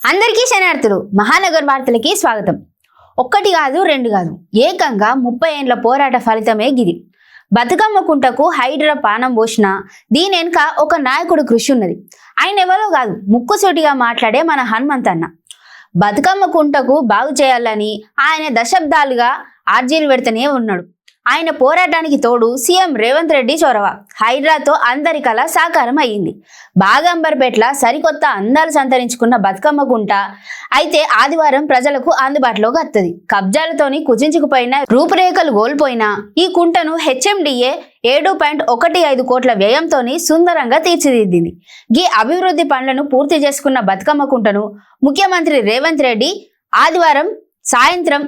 అందరికీ శనార్థులు మహానగర్ వార్తలకి స్వాగతం. ఒక్కటి కాదు రెండు కాదు ఏకంగా 30 ఏండ్ల పోరాట ఫలితమే గిది. బతుకమ్మ కుంటకు హైడ్రా పానం పోసిన దీని వెనుక ఒక నాయకుడు కృషి ఉన్నది. ఆయన ఎవరో కాదు, ముక్కుసూటిగా మాట్లాడే మన హనుమంత్ అన్న. బతుకమ్మ కుంటకు బాగు చేయాలని ఆయన దశాబ్దాలుగా ఆర్జీలు పెడుతూనే ఉన్నాడు. ఆయన పోరాటానికి తోడు సీఎం రేవంత్ రెడ్డి చొరవ. హైడ్రాతో అందరి కళ సాకారం అయ్యింది. బాగంబర్పేట్ల సరికొత్త అందాలు సంతరించుకున్న బతుకమ్మ కుంట అయితే ఆదివారం ప్రజలకు అందుబాటులోకి వస్తుంది. కబ్జాలతోని కుచించుకుపోయిన రూపురేఖలు కోల్పోయిన ఈ కుంటను హెచ్ఎండిఏ 7.15 కోట్ల వ్యయంతో సుందరంగా తీర్చిదిద్దింది. ఈ అభివృద్ధి పనులను పూర్తి చేసుకున్న బతుకమ్మ కుంటను ముఖ్యమంత్రి రేవంత్ రెడ్డి ఆదివారం సాయంత్రం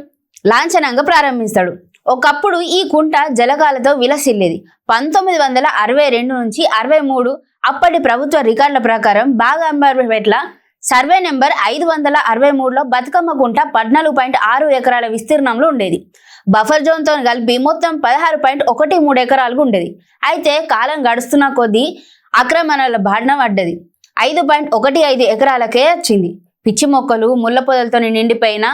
లాంఛనంగా ప్రారంభిస్తాడు. ఒకప్పుడు ఈ కుంట జలగాలతో విలసిల్లేది. 1962 నుంచి 63 అప్పటి ప్రభుత్వ రికార్డుల ప్రకారం బాగంబర్పేట్ల సర్వే నెంబర్ 563లో బతుకమ్మ కుంట 14.6 ఎకరాల విస్తీర్ణంలో ఉండేది. బఫర్ జోన్తో కలిపి మొత్తం 16.13 ఎకరాలకు ఉండేది. అయితే కాలం గడుస్తున్న కొద్దీ ఆక్రమణల బారిన పడ్డది. 5.15 ఎకరాలకే వచ్చింది. పిచ్చి మొక్కలు ముళ్ళ పొదలతో నిండిపోయిన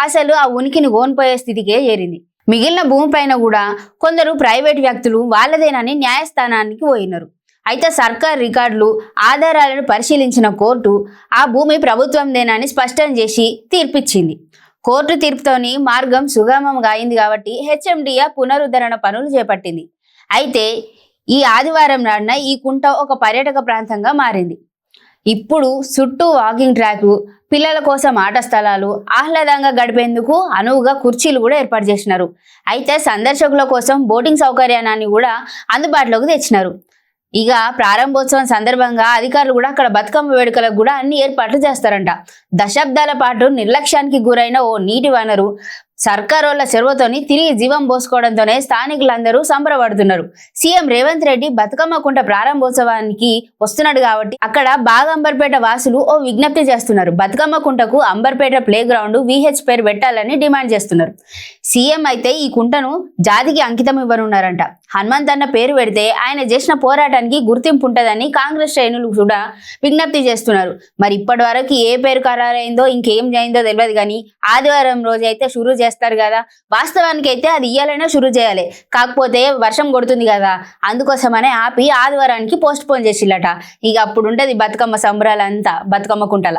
అసలు ఆ ఉనికిని కోల్పోయే స్థితికే చేరింది. మిగిలిన భూమిపైన కూడా కొందరు ప్రైవేట్ వ్యక్తులు వాళ్ళదేనని న్యాయస్థానానికి పోయినారు. అయితే సర్కార్ రికార్డులు ఆధారాలను పరిశీలించిన కోర్టు ఆ భూమి ప్రభుత్వందేనని స్పష్టం చేసి తీర్పిచ్చింది. కోర్టు తీర్పుతోని మార్గం సుగమంగా అయింది కాబట్టి హెచ్ఎండిఏ పునరుద్ధరణ పనులు చేపట్టింది. అయితే ఈ ఆదివారం నాడున ఈ కుంట ఒక పర్యాటక ప్రాంతంగా మారింది. ఇప్పుడు చుట్టూ వాకింగ్ ట్రాక్, పిల్లల కోసం ఆట స్థలాలు, ఆహ్లాదంగా గడిపేందుకు అనువుగా కుర్చీలు కూడా ఏర్పాటు చేసినారు. అయితే సందర్శకుల కోసం బోటింగ్ సౌకర్యాన్ని కూడా అందుబాటులోకి తెచ్చినారు. ఇక ప్రారంభోత్సవం సందర్భంగా అధికారులు కూడా అక్కడ బతుకమ్మ వేడుకలకు కూడా అన్ని ఏర్పాట్లు చేస్తారంట. దశాబ్దాల పాటు నిర్లక్ష్యానికి గురైన ఓ నీటి వనరు సర్కారోళ్ల చెరువుతోని తిరిగి జీవం పోసుకోవడంతోనే స్థానికులందరూ సంబరపడుతున్నారు. సీఎం రేవంత్ రెడ్డి బతుకమ్మ కుంట ప్రారంభోత్సవానికి వస్తున్నాడు కాబట్టి అక్కడ బాగంబర్పేట వాసులు ఓ విజ్ఞప్తి చేస్తున్నారు. బతుకమ్మ కుంటకు అంబర్పేట ప్లే గ్రౌండ్ VH పేరు పెట్టాలని డిమాండ్ చేస్తున్నారు. సీఎం అయితే ఈ కుంటను జాతికి అంకితం ఇవ్వనున్నారంట. హనుమంత్ అన్న పేరు పెడితే ఆయన చేసిన పోరాటానికి గుర్తింపు ఉంటుందని కాంగ్రెస్ శ్రేణులు కూడా విజ్ఞప్తి చేస్తున్నారు. మరి ఇప్పటి వరకు ఏ పేరు ఖరారైందో ఇంకేం అయిందో తెలియదు కానీ ఆదివారం రోజు అయితే షురూ చేస్తారు కదా. వాస్తవానికి అయితే అది ఇయ్యాలైనా షురూ చేయాలి. కాకపోతే వర్షం కొడుతుంది కదా, అందుకోసమనే ఆపి ఆదివారానికి పోస్ట్ పోన్ చేసిల్లట. ఇక అప్పుడు ఉంటది బతుకమ్మ సంబరాలంతా బతుకమ్మ కుంటల.